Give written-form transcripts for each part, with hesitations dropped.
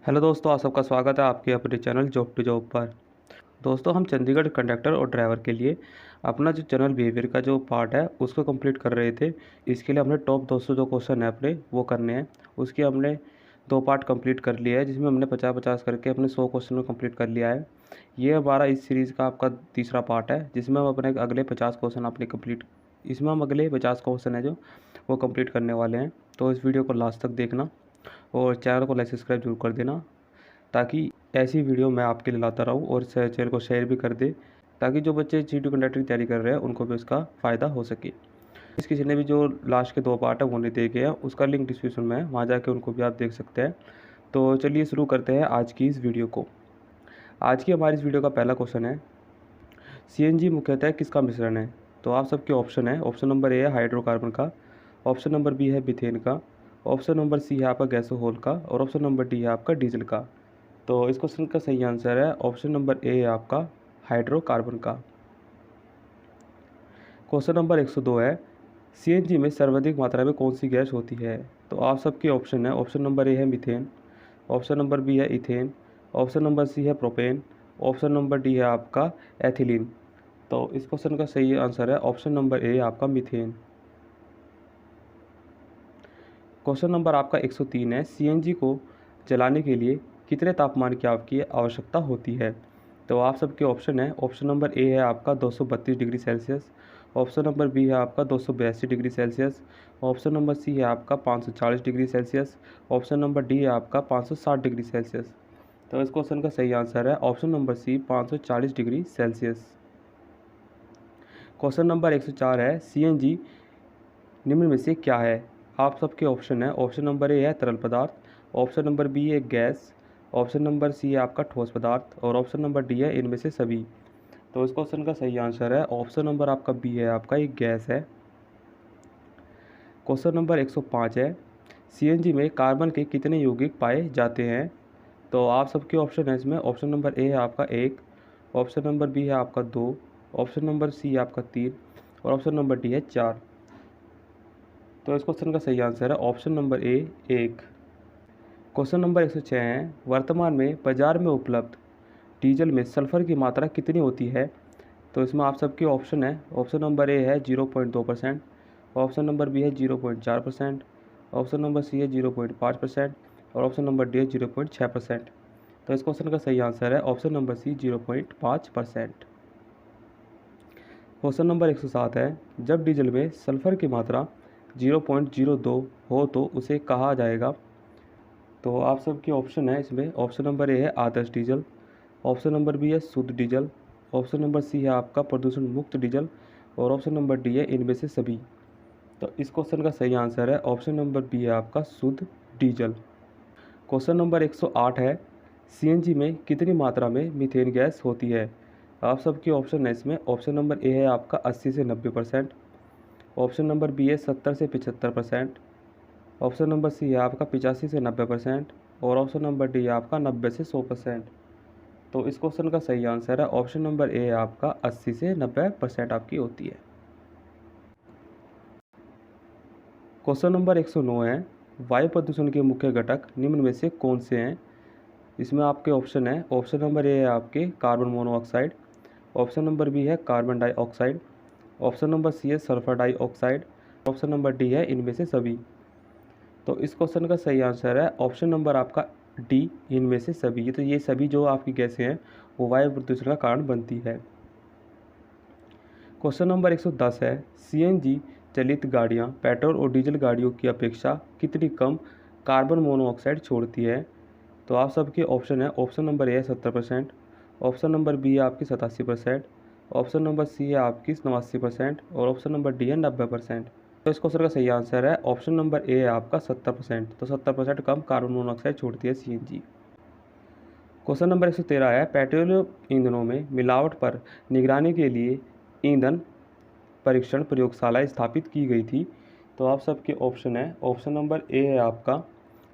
Hello दोस्तों, आप सबका स्वागत है आपके अपने चैनल जॉब टू जॉब पर। दोस्तों, हम चंडीगढ़ कंडक्टर और ड्राइवर के लिए अपना जो जनरल बिहेवियर का जो पार्ट है उसको कंप्लीट कर रहे थे। इसके लिए हमने टॉप 200 जो क्वेश्चन है अपने वो करने हैं। उसके हमने 2 पार्ट कंप्लीट कर लिया है, जिसमें हमने 50-50 करके अपने 100 क्वेश्चन में कंप्लीट कर लिया है। ये हमारा इस सीरीज़ का आपका तीसरा पार्ट है, जिसमें हम अपने अगले 50 क्वेश्चन अपने कंप्लीट इसमें हम अगले 50 क्वेश्चन है जो वो कंप्लीट करने वाले हैं। तो इस वीडियो को लास्ट तक देखना और चैनल को लाइक सब्सक्राइब जरूर कर देना, ताकि ऐसी वीडियो मैं आपके लिए लाता रहूँ। और चैनल को शेयर भी कर दे, ताकि जो बच्चे G2 कंडक्टर की तैयारी कर रहे हैं उनको भी उसका फ़ायदा हो सके। इस किसी ने भी जो लास्ट के 2 पार्ट है वो नहीं देखे हैं, उसका लिंक डिस्क्रिप्शन में है, वहाँ जाके उनको भी आप देख सकते हैं। तो चलिए शुरू करते हैं आज की इस वीडियो को। आज की हमारी इस वीडियो का पहला क्वेश्चन है, CNG मुख्यतः किसका मिश्रण है? तो आप सबके ऑप्शन है, ऑप्शन नंबर ए है हाइड्रोकार्बन का, ऑप्शन नंबर बी है मीथेन का, ऑप्शन नंबर सी है आपका गैसोहोल का, और ऑप्शन नंबर डी है आपका डीजल का। तो इस क्वेश्चन का सही आंसर है ऑप्शन नंबर ए है आपका हाइड्रोकार्बन का। क्वेश्चन नंबर 102 है, CNG में सर्वाधिक मात्रा में कौन सी गैस होती है? तो आप सबके ऑप्शन है, ऑप्शन नंबर ए है मीथेन, ऑप्शन नंबर बी है इथेन, ऑप्शन नंबर सी है प्रोपेन, ऑप्शन नंबर डी है आपका एथिलीन। तो इस क्वेश्चन का सही आंसर है ऑप्शन नंबर ए आपका मीथेन। क्वेश्चन नंबर आपका 103 है, CNG को जलाने के लिए कितने तापमान की आपकी आवश्यकता होती है? तो आप सबके ऑप्शन है, ऑप्शन नंबर ए है आपका 232 degree Celsius, option number B है आपका 282 degree Celsius, option number C है आपका 540 degree Celsius, option number D है आपका 560 डिग्री सेल्सियस। तो इस क्वेश्चन का सही आंसर है option number C 540 degree Celsius. Question number 104 है, CNG निम्न में से क्या है? आप सबके ऑप्शन है, ऑप्शन नंबर ए है तरल पदार्थ, ऑप्शन नंबर बी है गैस, ऑप्शन नंबर सी है आपका ठोस पदार्थ, और ऑप्शन नंबर डी है इनमें से सभी। तो इस क्वेश्चन का सही आंसर है ऑप्शन नंबर आपका बी है आपका एक गैस है। क्वेश्चन नंबर 105 है, CNG में कार्बन के कितने यौगिक पाए जाते हैं? तो आप सबके ऑप्शन है इसमें, ऑप्शन नंबर ए है आपका 1, ऑप्शन नंबर बी है आपका 2, ऑप्शन नंबर सी है आपका 3, और ऑप्शन नंबर डी है 4। तो इस क्वेश्चन का सही आंसर है ऑप्शन नंबर ए 1। क्वेश्चन नंबर 106 है, वर्तमान में बाजार में उपलब्ध डीजल में सल्फर की मात्रा कितनी होती है? तो इसमें आप सबके ऑप्शन है, ऑप्शन नंबर ए है 0.2%, ऑप्शन नंबर बी है 0.4%, ऑप्शन नंबर सी है 0.5%, और ऑप्शन नंबर डी है 0.6%। तो इस क्वेश्चन का सही आंसर है option number C 0.5%। Question number 107 है, जब डीजल में सल्फर की मात्रा 0.02 हो तो उसे कहा जाएगा? तो आप सबके ऑप्शन है इसमें, ऑप्शन नंबर ए है आदर्श डीजल, ऑप्शन नंबर बी है शुद्ध डीजल, ऑप्शन नंबर सी है आपका प्रदूषण मुक्त डीजल, और ऑप्शन नंबर डी है इनमें से सभी। तो इस क्वेश्चन का सही आंसर है ऑप्शन नंबर बी है आपका शुद्ध डीजल। क्वेश्चन नंबर 108 है, CNG में कितनी मात्रा में मीथेन गैस होती है? आप सबके ऑप्शन है इसमें, ऑप्शन नंबर ए है आपका 80 से 90%, ऑप्शन नंबर बी है 70 से 75%, ऑप्शन नंबर सी है आपका 85 से 90%, और ऑप्शन नंबर डी है आपका 90 से 100%। तो इस क्वेश्चन का सही आंसर है ऑप्शन नंबर ए है आपका 80 से 90% आपकी होती है। क्वेश्चन नंबर 109 है, वायु प्रदूषण के मुख्य घटक निम्न में से कौन से हैं? इसमें आपके ऑप्शन है, ऑप्शन नंबर ए है आपके carbon monoxide, option number B है carbon dioxide, option number C है sulphur dioxide, option number D है इनमें से सभी। तो इस क्वेश्चन का सही आंसर है ऑप्शन नंबर आपका डी, इनमें से सभी। तो ये सभी जो आपकी गैसें हैं वो वायु प्रदूषण का कारण बनती है। क्वेश्चन नंबर 110 है, CNG चलित गाड़ियाँ पेट्रोल और डीजल गाड़ियों की अपेक्षा कितनी कम कार्बन मोनोऑक्साइड छोड़ती है? तो आप सबके ऑप्शन है, ऑप्शन नंबर ए है 70%, ऑप्शन नंबर बी है आपकी 87%, ऑप्शन नंबर सी है आपकी 89%, और ऑप्शन नंबर डी है 90%। तो इस क्वेश्चन का सही आंसर है ऑप्शन नंबर ए है आपका 70%। तो 70% कम कार्बन मोनोऑक्साइड छोड़ती है CNG। क्वेश्चन नंबर 113 है, पेट्रोलियम ईंधनों में मिलावट पर निगरानी के लिए ईंधन परीक्षण प्रयोगशाला स्थापित की गई थी। तो आप सबके ऑप्शन है, ऑप्शन नंबर ए है आपका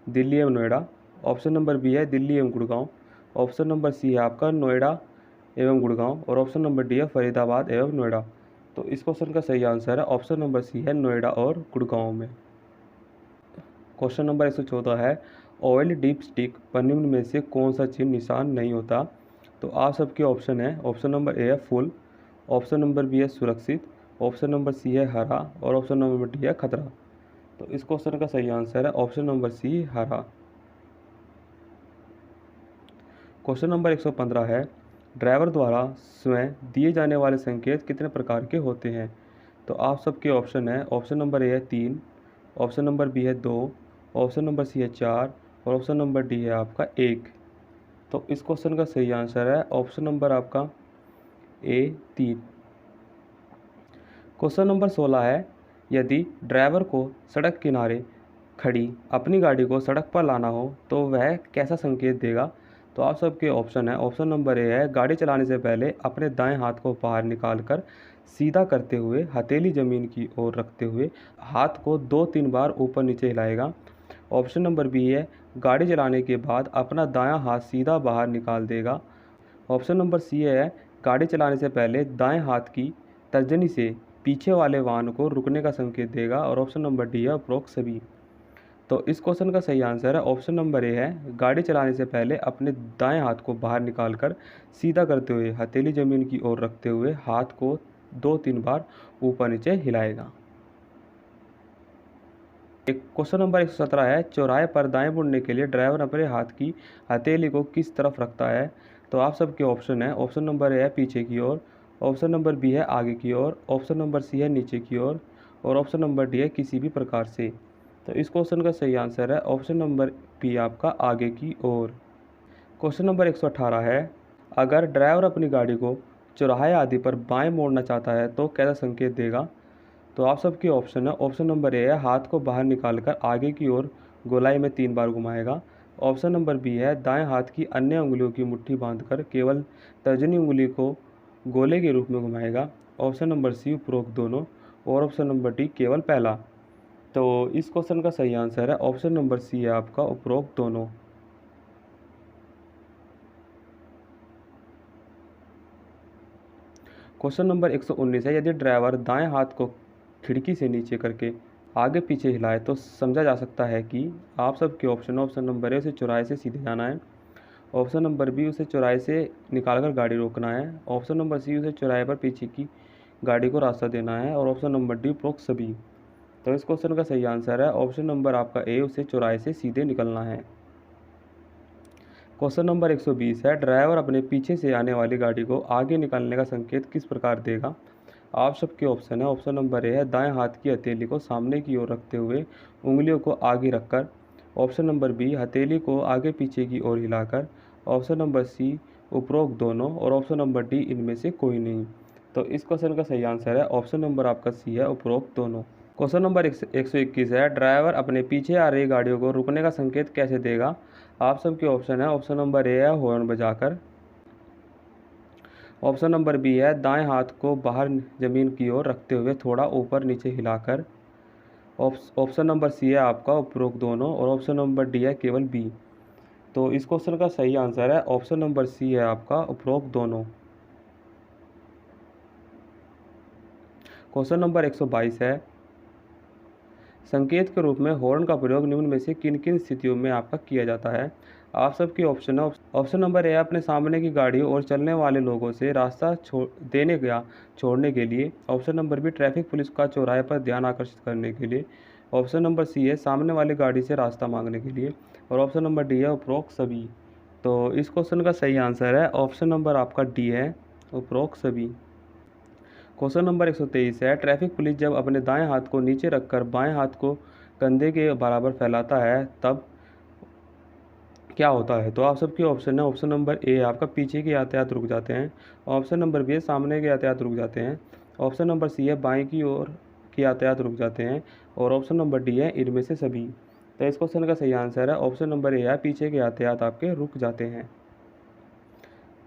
दिल्ली एवं नोएडा, ऑप्शन नंबर बी है दिल्ली एवं गुड़गांव, ऑप्शन नंबर सी है आपका नोएडा एवं गुड़गांव, और ऑप्शन नंबर डी है फरीदाबाद एवं नोएडा। तो इस क्वेश्चन का सही आंसर है ऑप्शन नंबर सी है नोएडा और गुड़गांव में। क्वेश्चन नंबर 114 है, ऑयल डीप स्टिक पर निम्न में से कौन सा चिन्ह निशान नहीं होता? तो आप सबके ऑप्शन है, ऑप्शन नंबर ए है फुल, ऑप्शन नंबर बी है सुरक्षित, ऑप्शन नंबर सी है हरा और ऑप्शन नंबर डी है खतरा। तो इस क्वेश्चन का सही आंसर है ऑप्शन नंबर सी हरा। क्वेश्चन नंबर 115 है, ड्राइवर द्वारा स्वयं दिए जाने वाले संकेत कितने प्रकार के होते हैं? तो आप सबके ऑप्शन है, ऑप्शन नंबर ए है 3, ऑप्शन नंबर बी है 2, ऑप्शन नंबर सी है 4 और ऑप्शन नंबर डी है आपका 1। तो इस क्वेश्चन का सही आंसर है ऑप्शन नंबर आपका ए 3। क्वेश्चन नंबर 16 है, यदि ड्राइवर को सड़क किनारे खड़ी अपनी गाड़ी को सड़क पर लाना हो तो वह कैसा संकेत देगा? तो आप सबके ऑप्शन है, ऑप्शन नंबर ए है गाड़ी चलाने से पहले अपने दाएं हाथ को बाहर निकालकर सीधा करते हुए हथेली ज़मीन की ओर रखते हुए हाथ को 2-3 बार ऊपर नीचे हिलाएगा। ऑप्शन नंबर बी है गाड़ी चलाने के बाद अपना दायां हाथ सीधा बाहर निकाल देगा। ऑप्शन नंबर सी है गाड़ी चलाने से पहले दाएं हाथ की तर्जनी से पीछे वाले वाहन को रुकने का संकेत देगा और ऑप्शन नंबर डी है उपरोक्त सभी। तो इस क्वेश्चन का सही आंसर है ऑप्शन नंबर ए है गाड़ी चलाने से पहले अपने दाएं हाथ को बाहर निकालकर सीधा करते हुए हथेली ज़मीन की ओर रखते हुए हाथ को 2-3 बार ऊपर नीचे हिलाएगा। एक क्वेश्चन नंबर 117 है, चौराहे पर दाएं मुड़ने के लिए ड्राइवर अपने हाथ की हथेली को किस तरफ रखता है? तो आप सबके ऑप्शन है, ऑप्शन नंबर ए है पीछे की ओर, ऑप्शन नंबर बी है आगे की ओर, ऑप्शन नंबर सी है नीचे की ओर और ऑप्शन नंबर डी है किसी भी प्रकार से। तो इस क्वेश्चन का सही आंसर है ऑप्शन नंबर बी आपका आगे की ओर। क्वेश्चन नंबर 118 है, अगर ड्राइवर अपनी गाड़ी को चौराहे आदि पर बाएं मोड़ना चाहता है तो कैसा संकेत देगा? तो आप सबके ऑप्शन है, ऑप्शन नंबर ए है हाथ को बाहर निकालकर आगे की ओर गोलाई में 3 बार घुमाएगा, ऑप्शन नंबर बी है दाएं हाथ की अन्य उंगलियों की मुट्ठी बांधकर केवल तर्जनी उंगली को गोले के रूप में घुमाएगा, ऑप्शन नंबर सी उपरोक्त दोनों और ऑप्शन नंबर डी केवल पहला। तो इस क्वेश्चन का सही आंसर है ऑप्शन नंबर सी है आपका उपरोक्त दोनों। क्वेश्चन नंबर 119 है, यदि ड्राइवर दाएं हाथ को खिड़की से नीचे करके आगे पीछे हिलाए तो समझा जा सकता है कि आप सबके ऑप्शन नंबर ए उसे चौराहे से सीधे जाना है, ऑप्शन नंबर बी उसे चौराहे से निकालकर गाड़ी रोकना है, ऑप्शन नंबर सी उसे चौराहे पर पीछे की गाड़ी को रास्ता देना है और ऑप्शन नंबर डी उपरोक्त सभी। तो इस क्वेश्चन का सही आंसर है ऑप्शन नंबर आपका ए उसे चौराहे से सीधे निकलना है। क्वेश्चन नंबर 120 है, ड्राइवर अपने पीछे से आने वाली गाड़ी को आगे निकालने का संकेत किस प्रकार देगा? आप सबके ऑप्शन है, ऑप्शन नंबर ए है दाएं हाथ की हथेली को सामने की ओर रखते हुए उंगलियों को आगे रखकर, ऑप्शन नंबर बी हथेली को आगे पीछे की ओर हिलाकर, ऑप्शन नंबर सी उपरोक्त दोनों और ऑप्शन नंबर डी इनमें से कोई नहीं। तो इस क्वेश्चन का सही आंसर है ऑप्शन नंबर आपका सी है उपरोक्त दोनों। क्वेश्चन नंबर 121 है, ड्राइवर अपने पीछे आ रही गाड़ियों को रुकने का संकेत कैसे देगा? आप सबके ऑप्शन है, ऑप्शन नंबर ए है हॉर्न बजाकर, ऑप्शन नंबर बी है दाएं हाथ को बाहर ज़मीन की ओर रखते हुए थोड़ा ऊपर नीचे हिलाकर, ऑप्शन नंबर सी है आपका उपरोक्त दोनों और ऑप्शन नंबर डी है केवल बी। तो इस क्वेश्चन का सही आंसर है ऑप्शन नंबर सी है आपका उपरोक्त दोनों। क्वेश्चन नंबर 122 है, संकेत के रूप में हॉर्न का प्रयोग निम्न में से किन किन स्थितियों में आपका किया जाता है? आप सबके ऑप्शन है, ऑप्शन नंबर ए अपने सामने की गाड़ियों और चलने वाले लोगों से रास्ता देने या छोड़ने के लिए, option number B traffic police का चौराहे पर ध्यान आकर्षित करने के लिए, ऑप्शन नंबर सी है सामने वाली गाड़ी से रास्ता मांगने के लिए और ऑप्शन नंबर डी है उपरोक्त सभी। तो इस क्वेश्चन का सही आंसर है ऑप्शन नंबर आपका डी है उपरोक्त सभी। क्वेश्चन नंबर 123 है, ट्रैफिक पुलिस जब अपने दाएं हाथ को नीचे रखकर बाएं हाथ को कंधे के बराबर फैलाता है तब क्या होता है? तो आप सबके ऑप्शन है, ऑप्शन नंबर ए आपका पीछे के यातायात रुक जाते हैं, ऑप्शन नंबर बी है सामने के यातायात रुक जाते हैं, ऑप्शन नंबर सी है बाएं की ओर के यातायात रुक जाते हैं और ऑप्शन नंबर डी है इनमें से सभी। तो इस क्वेश्चन का सही आंसर है ऑप्शन नंबर ए है पीछे के यातायात आपके रुक जाते हैं।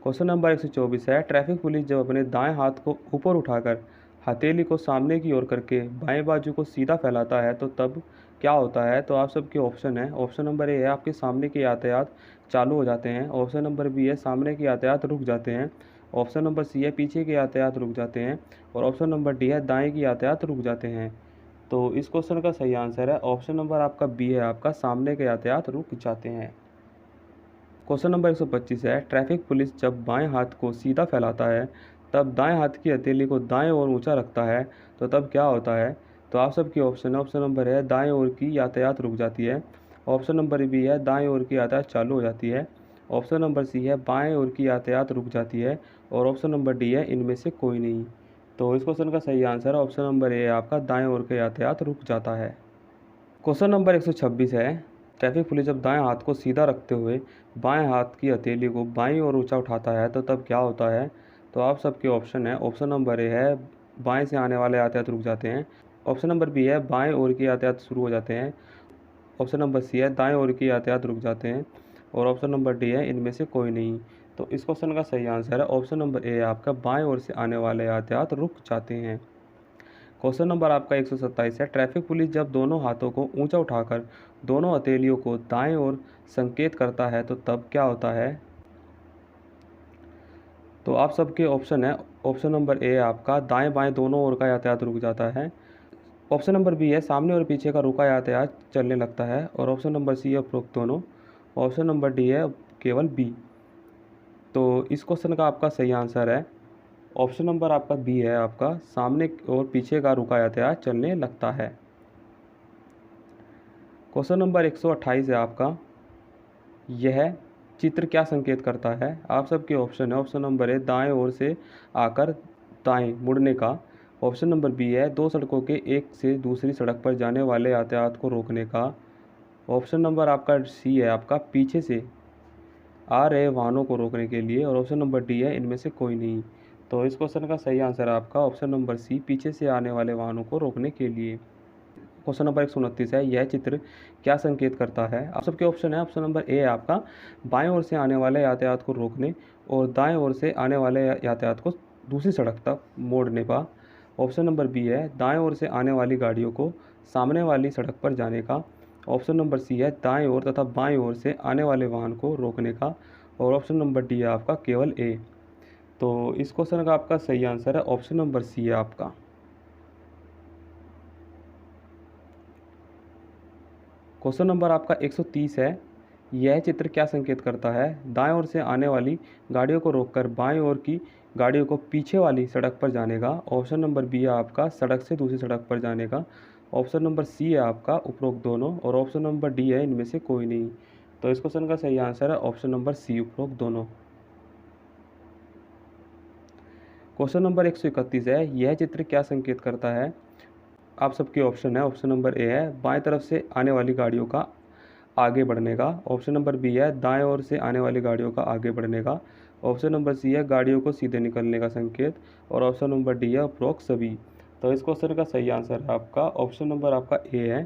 क्वेश्चन नंबर 124 है, ट्रैफिक पुलिस जब अपने दाएं हाथ को ऊपर उठाकर हथेली को सामने की ओर करके बाएं बाजू को सीधा फैलाता है तो तब क्या होता है? तो आप सबके ऑप्शन है, ऑप्शन नंबर ए है आपके सामने के यातायात चालू हो जाते हैं, ऑप्शन नंबर बी है सामने के यातायात रुक जाते हैं, ऑप्शन नंबर सी है पीछे के यातायात रुक जाते हैं और ऑप्शन नंबर डी है दाएं के यातायात रुक जाते हैं। तो इस क्वेश्चन का सही आंसर है ऑप्शन नंबर आपका बी है, आपका सामने के यातायात रुक जाते हैं। क्वेश्चन नंबर 125 है, ट्रैफिक पुलिस जब बाएं हाथ को सीधा फैलाता है तब दाएं हाथ की हथेली को दाएं ओर ऊंचा रखता है, तो तब क्या होता है? तो आप सबकी ऑप्शन है, ऑप्शन नंबर है दाएं ओर की यातायात रुक जाती है, ऑप्शन नंबर बी है दाएं ओर की यातायात चालू हो जाती है, ऑप्शन नंबर सी है बाएं ओर की यातायात रुक जाती है, और ऑप्शन नंबर डी है इनमें से कोई नहीं। तो इस क्वेश्चन का सही आंसर है ऑप्शन नंबर ए, आपका दाएं ओर का यातायात रुक जाता है। क्वेश्चन नंबर 126 है, ट्रैफिक पुलिस जब दाएं हाथ को सीधा रखते हुए बाएं हाथ की हथेली को बाईं ओर ऊंचा उठाता है, तो तब क्या होता है? तो आप सबके ऑप्शन है, ऑप्शन नंबर ए है बाएं से आने वाले यातायात रुक जाते हैं, ऑप्शन नंबर बी है बाएं ओर की यातायात शुरू हो जाते हैं, ऑप्शन नंबर सी है दाएं ओर की यातायात रुक जाते हैं, और ऑप्शन नंबर डी है इनमें से कोई नहीं। तो इस क्वेश्चन का सही आंसर है ऑप्शन नंबर ए, आपका बाएं ओर से आने वाले यातायात रुक जाते हैं। क्वेश्चन नंबर आपका 127 है, ट्रैफिक पुलिस जब दोनों हाथों को ऊंचा उठाकर दोनों हथेलियों को दाएं ओर संकेत करता है, तो तब क्या होता है? तो आप सबके ऑप्शन है, ऑप्शन नंबर ए आपका दाएं बाएं दोनों ओर का यातायात रुक जाता है, ऑप्शन नंबर बी है सामने और पीछे का रुका यातायात चलने लगता है, और ऑप्शन नंबर सी है उपरोक्त दोनों, ऑप्शन नंबर डी है केवल बी। तो इस क्वेश्चन का आपका सही आंसर है ऑप्शन नंबर आपका बी है, आपका सामने और पीछे का रुका यातायात चलने लगता है। क्वेश्चन नंबर 128 है आपका, यह चित्र क्या संकेत करता है? आप सबके ऑप्शन है, ऑप्शन नंबर है दाएं ओर से आकर दाएं मुड़ने का, ऑप्शन नंबर बी है दो सड़कों के एक से दूसरी सड़क पर जाने वाले यातायात को रोकने का, ऑप्शन नंबर आपका सी है आपका पीछे से आ रहे वाहनों को रोकने के लिए, और ऑप्शन नंबर डी है इनमें से कोई नहीं। तो इस क्वेश्चन का सही आंसर है आपका ऑप्शन नंबर सी, पीछे से आने वाले वाहनों को रोकने के लिए। क्वेश्चन नंबर 129 है, यह चित्र क्या संकेत करता है? आप सबके ऑप्शन है, ऑप्शन नंबर ए है आपका बाएं ओर से आने वाले यातायात को रोकने और दाएं ओर से आने वाले यातायात को दूसरी सड़क तक मोड़ने का, ऑप्शन नंबर बी है दाएं ओर से आने वाली गाड़ियों को सामने वाली सड़क पर जाने का, ऑप्शन नंबर सी है दाएं ओर तथा बाएं ओर से आने वाले वाहन को रोकने का, और ऑप्शन नंबर डी है आपका केवल ए। तो इस क्वेश्चन का आपका सही आंसर है ऑप्शन नंबर सी है आपका। क्वेश्चन नंबर आपका 130 है, यह चित्र क्या संकेत करता है? दाएं ओर से आने वाली गाड़ियों को रोककर बाएं ओर की गाड़ियों को पीछे वाली सड़क पर जाने का, ऑप्शन नंबर बी है आपका सड़क से दूसरी सड़क पर जाने का, ऑप्शन नंबर सी है आपका उपरोक्त दोनों, और ऑप्शन नंबर डी है इनमें से कोई नहीं। तो इस क्वेश्चन का सही आंसर है ऑप्शन नंबर सी, उपरोक्त दोनों। क्वेश्चन नंबर 131 है, यह चित्र क्या संकेत करता है? आप सबके ऑप्शन है, ऑप्शन नंबर ए है बाएं तरफ से आने वाली गाड़ियों का आगे बढ़ने का, ऑप्शन नंबर बी है दाएं ओर से आने वाली गाड़ियों का आगे बढ़ने का, ऑप्शन नंबर सी है गाड़ियों को सीधे निकलने का संकेत, और ऑप्शन नंबर डी है उपरोक्त सभी। तो इस क्वेश्चन का सही आंसर है आपका ऑप्शन नंबर आपका ए है।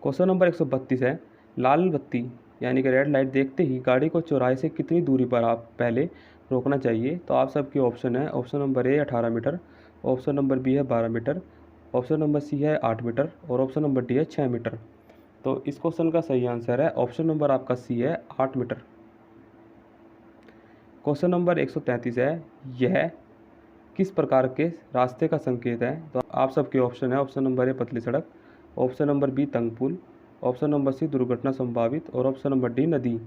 क्वेश्चन नंबर 132 है, लाल बत्ती यानी कि रेड लाइट देखते ही गाड़ी को चौराहे से कितनी दूरी पर आप पहले रोकना चाहिए? तो आप सबके ऑप्शन है, option number A 18 metre, option number B है 12 मीटर, ऑप्शन नंबर सी है 8 मीटर, और ऑप्शन नंबर डी है 6 मीटर। तो इस क्वेश्चन का सही आंसर है ऑप्शन नंबर आपका सी है 8 मीटर। क्वेश्चन नंबर 133 है, यह किस प्रकार के रास्ते का संकेत है? तो आप सबके ऑप्शन है, ऑप्शन नंबर ए पतली सड़क, ऑप्शन नंबर बी तंग पुल, ऑप्शन नंबर सी दुर्घटना संभावित, और ऑप्शन नंबर डी नदी।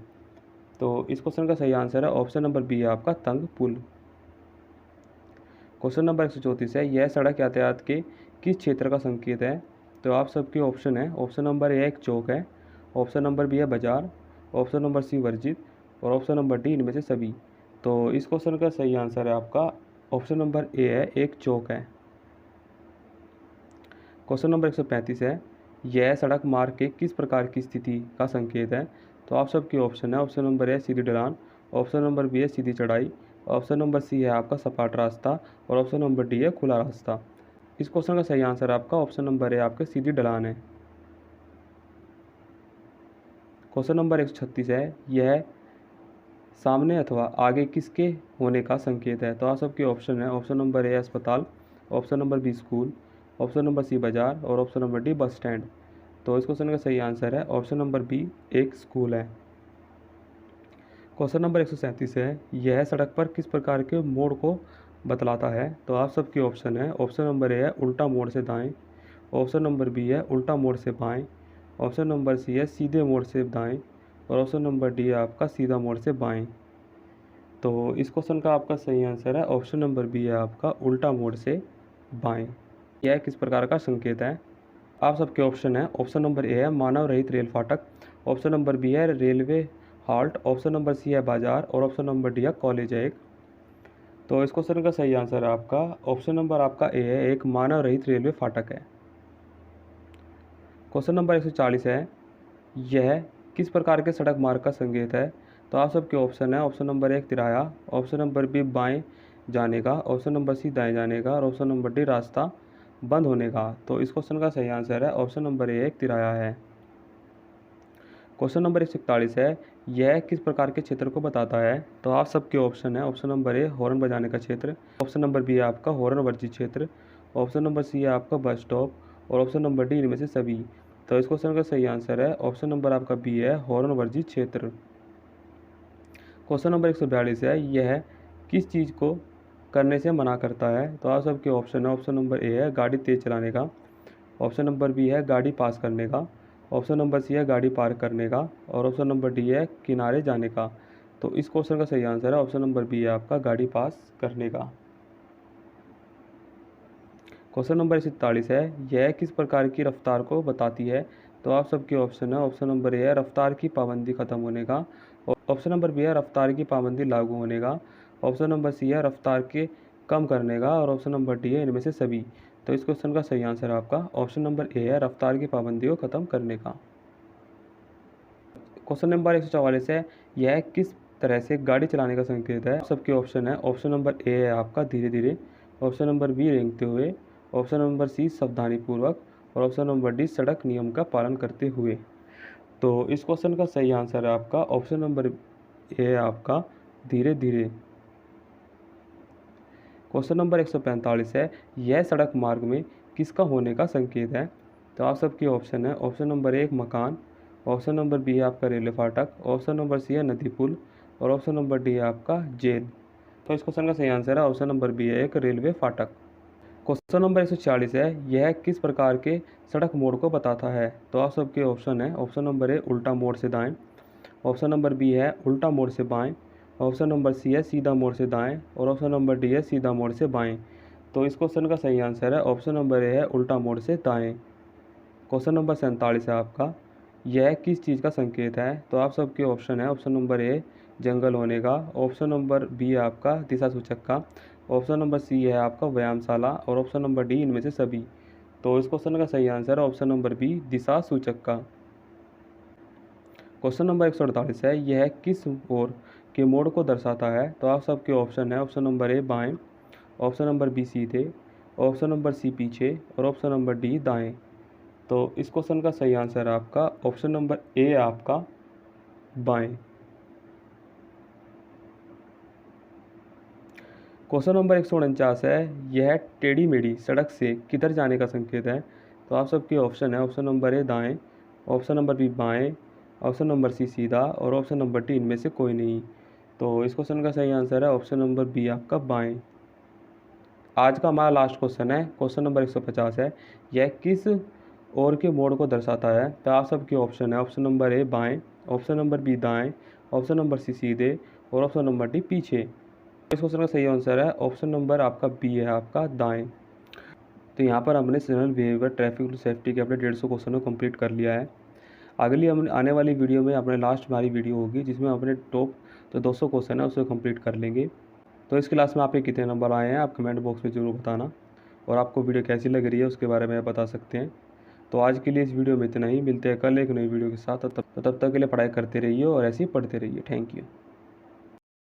तो इस क्वेश्चन का सही आंसर है ऑप्शन नंबर बी है आपका तंग पुल। क्वेश्चन नंबर 134 है, यह सड़क यातायात के किस क्षेत्र का संकेत है? तो आप सबके ऑप्शन है, ऑप्शन नंबर ए एक चौक है, ऑप्शन नंबर बी है बाजार, ऑप्शन नंबर सी वर्जित, और ऑप्शन नंबर डी इनमें से सभी। तो इस क्वेश्चन का सही आंसर है आपका ऑप्शन नंबर ए है एक चौक है। क्वेश्चन नंबर 135 है, यह सड़क मार्ग के किस प्रकार की स्थिति का संकेत है? तो आप सबके ऑप्शन है, ऑप्शन नंबर ए सीधी ढलान, ऑप्शन नंबर बी है सीधी चढ़ाई, ऑप्शन नंबर सी है आपका सपाट रास्ता, और ऑप्शन नंबर डी है खुला रास्ता। इस क्वेश्चन का सही आंसर आपका ऑप्शन नंबर ए आपके सीधी ढलान है। क्वेश्चन नंबर 136 है, यह सामने अथवा आगे किसके होने का संकेत है? तो आप सबके ऑप्शन है, ऑप्शन नंबर ए अस्पताल, option number B school, option number C बाजार, और option number D bus stand. तो इस क्वेश्चन का सही आंसर है ऑप्शन नंबर बी एक स्कूल है। क्वेश्चन नंबर 137 है, यह सड़क पर किस प्रकार के मोड़ को बतलाता है? तो आप सबके ऑप्शन है, ऑप्शन नंबर ए है उल्टा मोड़ से दाएं, ऑप्शन नंबर बी है उल्टा मोड़ से बाएं। ऑप्शन नंबर सी है सीधे मोड़ से दाएं। और ऑप्शन नंबर डी है आपका सीधा मोड़ से बाएं। तो इस क्वेश्चन का आपका सही आंसर है ऑप्शन नंबर बी है आपका उल्टा मोड़ से बाएं। यह किस प्रकार का संकेत है? आप सबके ऑप्शन है, ऑप्शन नंबर ए है मानव रहित रेल फाटक, ऑप्शन नंबर बी है railway halt, option number C है बाजार और ऑप्शन नंबर डी है कॉलेज है एक। तो इस क्वेश्चन का सही आंसर है आपका ऑप्शन नंबर आपका ए है, एक मानव रहित रेलवे फाटक है। क्वेश्चन नंबर 140 है, यह किस प्रकार के सड़क मार्ग का संकेत है? तो आप सबके ऑप्शन है, ऑप्शन नंबर एक तिराया, ऑप्शन नंबर बी बाएं जाने का, ऑप्शन नंबर सी दाएं जाने का और ऑप्शन नंबर डी रास्ता बंद होने का। तो इस क्वेश्चन का सही आंसर है ऑप्शन नंबर ए एक तिराया है। क्वेश्चन नंबर 141 है, यह किस प्रकार के क्षेत्र को बताता है? तो आप सबके ऑप्शन है, ऑप्शन नंबर ए हॉर्न बजाने का क्षेत्र, ऑप्शन नंबर बी है आपका हॉर्न वर्जित क्षेत्र, ऑप्शन नंबर सी है आपका बस स्टॉप और ऑप्शन नंबर डी इनमें से सभी। तो इस क्वेश्चन का सही आंसर है ऑप्शन नंबर आपका बी है हॉर्न वर्जित क्षेत्र। क्वेश्चन नंबर 142 है, यह किस चीज़ को करने से मना करता है? तो आप सबके ऑप्शन है, ऑप्शन नंबर ए है गाड़ी तेज़ चलाने का, ऑप्शन नंबर बी है गाड़ी पास करने का, ऑप्शन नंबर सी है गाड़ी पार्क करने का और ऑप्शन नंबर डी है किनारे जाने का। तो इस क्वेश्चन का सही आंसर है ऑप्शन नंबर बी है आपका गाड़ी पास करने का। क्वेश्चन नंबर 47 है, यह किस प्रकार की रफ्तार को बताती है? तो आप सबके ऑप्शन है, ऑप्शन नंबर ए है रफ्तार की पाबंदी खत्म होने का, ऑप्शन नंबर बी है रफ्तार की पाबंदी लागू होने का, ऑप्शन नंबर सी है रफ्तार के कम करने का और ऑप्शन नंबर डी है इनमें से सभी। तो इस क्वेश्चन का सही आंसर है आपका ऑप्शन नंबर ए है रफ्तार की पाबंदी को खत्म करने का। क्वेश्चन नंबर 144 है, यह किस तरह से गाड़ी चलाने का संकेत है? सबके ऑप्शन है, ऑप्शन नंबर ए है आपका धीरे धीरे, ऑप्शन नंबर बी रेंगते हुए, ऑप्शन नंबर सी सावधानीपूर्वक और ऑप्शन नंबर डी सड़क नियम का पालन करते हुए। तो इस क्वेश्चन का सही आंसर है आपका ऑप्शन नंबर ए है आपका धीरे धीरे। क्वेश्चन नंबर 145 है, यह सड़क मार्ग में किसका होने का संकेत है? तो आप सबके ऑप्शन है, ऑप्शन नंबर एक मकान, ऑप्शन नंबर बी है आपका रेलवे फाटक, ऑप्शन नंबर सी है नदी पुल और ऑप्शन नंबर डी है आपका जेल। तो इस क्वेश्चन का सही आंसर है ऑप्शन नंबर बी है एक रेलवे फाटक। क्वेश्चन नंबर 146 है, यह किस प्रकार के सड़क मोड़ को बताता है? तो आप सबके ऑप्शन है, ऑप्शन नंबर ए उल्टा मोड़ से दाएं, ऑप्शन नंबर बी है उल्टा मोड़ से बाएं, ऑप्शन नंबर सी है सीधा मोड़ से दाएं और ऑप्शन नंबर डी है सीधा मोड़ से बाएं। तो इस क्वेश्चन का सही आंसर है ऑप्शन नंबर ए है उल्टा मोड़ से दाएं। क्वेश्चन नंबर 47 है आपका, यह किस चीज़ का संकेत है? तो आप सबके ऑप्शन है, ऑप्शन नंबर ए जंगल होने का, ऑप्शन नंबर बी है आपका दिशा सूचक का, ऑप्शन नंबर सी है आपका व्यायामशाला और ऑप्शन नंबर डी इनमें से सभी। तो इस क्वेश्चन का सही आंसर है ऑप्शन नंबर बी दिशा सूचक का। क्वेश्चन नंबर 148 है, यह किस ओर के मोड़ को दर्शाता है? तो आप सबके ऑप्शन है, ऑप्शन नंबर ए बाएं, ऑप्शन नंबर बी सीधे, ऑप्शन नंबर सी पीछे और ऑप्शन नंबर डी दाएं। तो इस क्वेश्चन का सही आंसर है आपका ऑप्शन नंबर ए आपका बाएं। क्वेश्चन नंबर 149 है, यह टेढ़ी मेढ़ी सड़क से किधर जाने का संकेत है? तो आप सबके ऑप्शन है, ऑप्शन नंबर ए दाएं, ऑप्शन नंबर बी बाएं, ऑप्शन नंबर सी सीधा और ऑप्शन नंबर डी इनमें से कोई नहीं। तो इस क्वेश्चन का सही आंसर है ऑप्शन नंबर बी आपका बाएं। आज का हमारा लास्ट क्वेश्चन है, क्वेश्चन नंबर 150 है, यह किस ओर के मोड़ को दर्शाता है? तो आप सबके ऑप्शन है, ऑप्शन नंबर ए बाएं, ऑप्शन नंबर बी दाएं, ऑप्शन नंबर सी सीधे और ऑप्शन नंबर डी पीछे। इस क्वेश्चन का सही आंसर है ऑप्शन नंबर आपका बी है आपका दाएं। तो यहाँ पर हमने signal behaviour traffic rule safety के अपने 150 क्वेश्चन को कंप्लीट कर लिया है। अगली हम आने वाली वीडियो में अपने लास्ट हमारी वीडियो होगी जिसमें अपने टॉप जो 200 क्वेश्चन है उसे कंप्लीट कर लेंगे। तो इस क्लास में आपके कितने नंबर आए हैं आप कमेंट बॉक्स में ज़रूर बताना और आपको वीडियो कैसी लग रही है उसके बारे में बता सकते हैं। तो आज के लिए इस वीडियो में इतना ही, मिलते हैं कल एक नई वीडियो के साथ। तब तक के लिए पढ़ाई करते रहिए और ऐसे ही पढ़ते रहिए। Thank you.